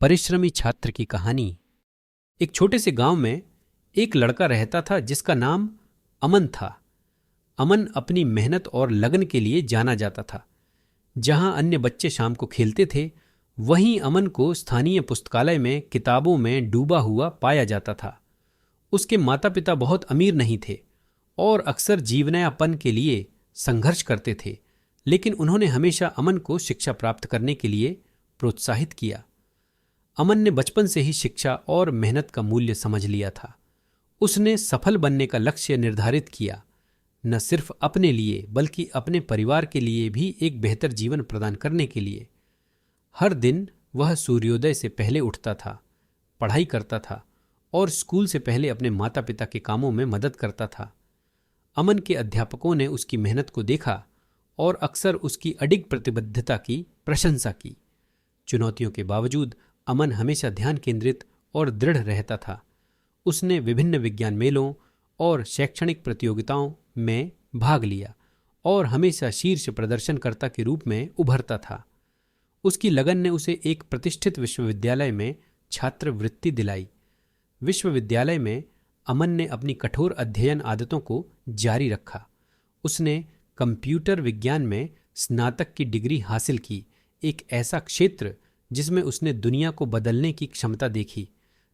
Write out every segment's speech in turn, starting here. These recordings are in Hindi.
परिश्रमी छात्र की कहानी। एक छोटे से गांव में एक लड़का रहता था जिसका नाम अमन था। अमन अपनी मेहनत और लगन के लिए जाना जाता था। जहां अन्य बच्चे शाम को खेलते थे, वहीं अमन को स्थानीय पुस्तकालय में किताबों में डूबा हुआ पाया जाता था। उसके माता पिता बहुत अमीर नहीं थे और अक्सर जीवनयापन के लिए संघर्ष करते थे, लेकिन उन्होंने हमेशा अमन को शिक्षा प्राप्त करने के लिए प्रोत्साहित किया। अमन ने बचपन से ही शिक्षा और मेहनत का मूल्य समझ लिया था। उसने सफल बनने का लक्ष्य निर्धारित किया, न सिर्फ अपने लिए बल्कि अपने परिवार के लिए भी एक बेहतर जीवन प्रदान करने के लिए। हर दिन वह सूर्योदय से पहले उठता था, पढ़ाई करता था और स्कूल से पहले अपने माता पिता के कामों में मदद करता था। अमन के अध्यापकों ने उसकी मेहनत को देखा और अक्सर उसकी अडिग प्रतिबद्धता की प्रशंसा की। चुनौतियों के बावजूद अमन हमेशा ध्यान केंद्रित और दृढ़ रहता था। उसने विभिन्न विज्ञान मेलों और शैक्षणिक प्रतियोगिताओं में भाग लिया और हमेशा शीर्ष प्रदर्शनकर्ता के रूप में उभरता था। उसकी लगन ने उसे एक प्रतिष्ठित विश्वविद्यालय में छात्रवृत्ति दिलाई। विश्वविद्यालय में अमन ने अपनी कठोर अध्ययन आदतों को जारी रखा। उसने कंप्यूटर विज्ञान में स्नातक की डिग्री हासिल की, एक ऐसा क्षेत्र जिसमें उसने दुनिया को बदलने की क्षमता देखी।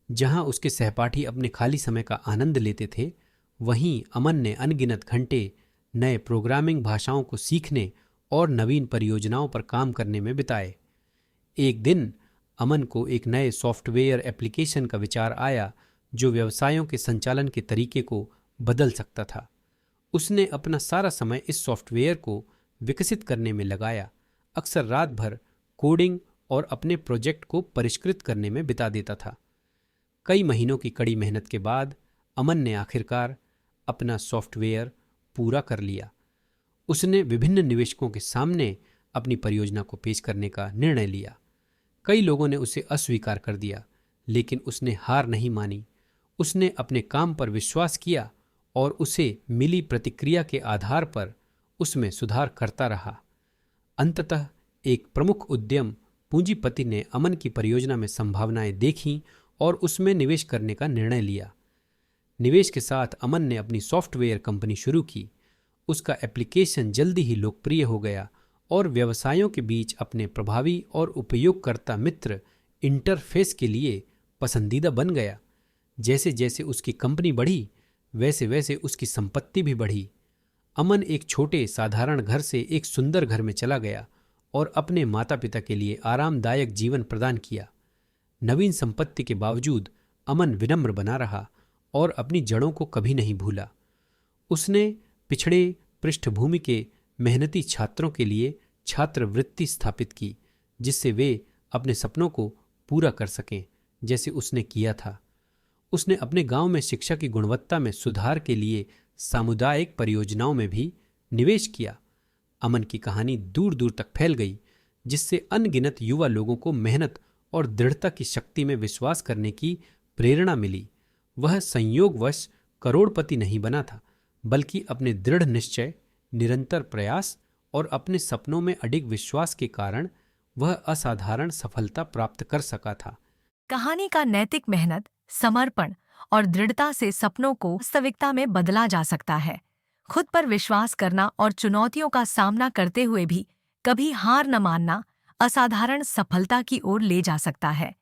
जहां उसके सहपाठी अपने खाली समय का आनंद लेते थे, वहीं अमन ने अनगिनत घंटे नए प्रोग्रामिंग भाषाओं को सीखने और नवीन परियोजनाओं पर काम करने में बिताए। एक दिन अमन को एक नए सॉफ्टवेयर एप्लीकेशन का विचार आया जो व्यवसायों के संचालन के तरीके को बदल सकता था। उसने अपना सारा समय इस सॉफ्टवेयर को विकसित करने में लगाया, अक्सर रात भर कोडिंग और अपने प्रोजेक्ट को परिष्कृत करने में बिता देता था। कई महीनों की कड़ी मेहनत के बाद अमन ने आखिरकार अपना सॉफ्टवेयर पूरा कर लिया। उसने विभिन्न निवेशकों के सामने अपनी परियोजना को पेश करने का निर्णय लिया। कई लोगों ने उसे अस्वीकार कर दिया, लेकिन उसने हार नहीं मानी। उसने अपने काम पर विश्वास किया और उसे मिली प्रतिक्रिया के आधार पर उसमें सुधार करता रहा। अंततः एक प्रमुख उद्यम पूंजीपति ने अमन की परियोजना में संभावनाएं देखीं और उसमें निवेश करने का निर्णय लिया। निवेश के साथ अमन ने अपनी सॉफ्टवेयर कंपनी शुरू की। उसका एप्लीकेशन जल्दी ही लोकप्रिय हो गया और व्यवसायों के बीच अपने प्रभावी और उपयोगकर्ता मित्र इंटरफेस के लिए पसंदीदा बन गया। जैसे जैसे उसकी कंपनी बढ़ी, वैसे वैसे उसकी संपत्ति भी बढ़ी। अमन एक छोटे साधारण घर से एक सुंदर घर में चला गया और अपने माता पिता के लिए आरामदायक जीवन प्रदान किया। नवीन संपत्ति के बावजूद अमन विनम्र बना रहा और अपनी जड़ों को कभी नहीं भूला। उसने पिछड़े पृष्ठभूमि के मेहनती छात्रों के लिए छात्रवृत्ति स्थापित की, जिससे वे अपने सपनों को पूरा कर सकें, जैसे उसने किया था। उसने अपने गांव में शिक्षा की गुणवत्ता में सुधार के लिए सामुदायिक परियोजनाओं में भी निवेश किया। अमन की कहानी दूर दूर तक फैल गई, जिससे अनगिनत युवा लोगों को मेहनत और दृढ़ता की शक्ति में विश्वास करने की प्रेरणा मिली। वह संयोगवश करोड़पति नहीं बना था, बल्कि अपने दृढ़ निश्चय, निरंतर प्रयास और अपने सपनों में अडिग विश्वास के कारण वह असाधारण सफलता प्राप्त कर सका था। कहानी का नैतिक मेहनत, समर्पण और दृढ़ता से सपनों को वास्तविकता में बदला जा सकता है। खुद पर विश्वास करना और चुनौतियों का सामना करते हुए भी कभी हार न मानना असाधारण सफलता की ओर ले जा सकता है।